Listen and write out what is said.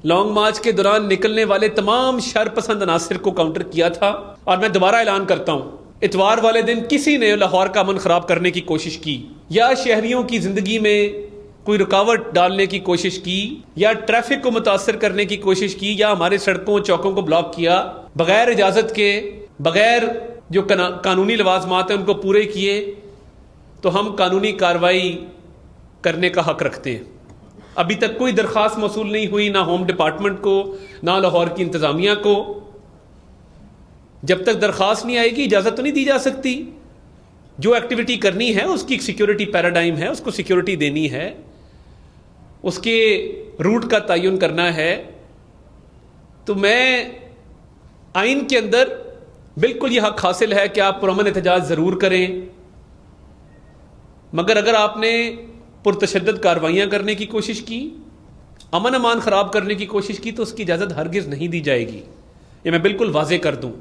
Long मार्च के दौरान निकलने वाले तमाम शरपसंद अनासिर को काउंटर किया था। और मैं दोबारा ऐलान करता हूं, इतवार वाले दिन किसी ने लाहौर का अमन खराब करने की कोशिश की या शहरियों की जिंदगी में कोई रुकावट डालने की कोशिश की या ट्रैफिक को मुतासर करने की कोशिश की या हमारे सड़कों चौकों को ब्लॉक किया, बगैर इजाजत के, बगैर जो कानूनी लवाजमात हैं उनको पूरे किए, तो हम कानूनी कार्रवाई करने का हक रखते हैं। अभी तक कोई दरखास्त मौसूल नहीं हुई, ना होम डिपार्टमेंट को, ना लाहौर की इंतजामिया को। जब तक दरखास्त नहीं आएगी इजाजत तो नहीं दी जा सकती। जो एक्टिविटी करनी है उसकी एक सिक्योरिटी पैराडाइम है, उसको सिक्योरिटी देनी है, उसके रूट का तयन करना है। तो मैं आइन के अंदर बिल्कुल यह हक हासिल है कि आप पुरअमन एहतजाज जरूर करें, मगर अगर आपने पुरतशद्दद कार्रवाइयां करने की कोशिश की, अमन अमान खराब करने की कोशिश की, तो उसकी इजाजत हरगिज नहीं दी जाएगी। ये मैं बिल्कुल वाजे कर दूं।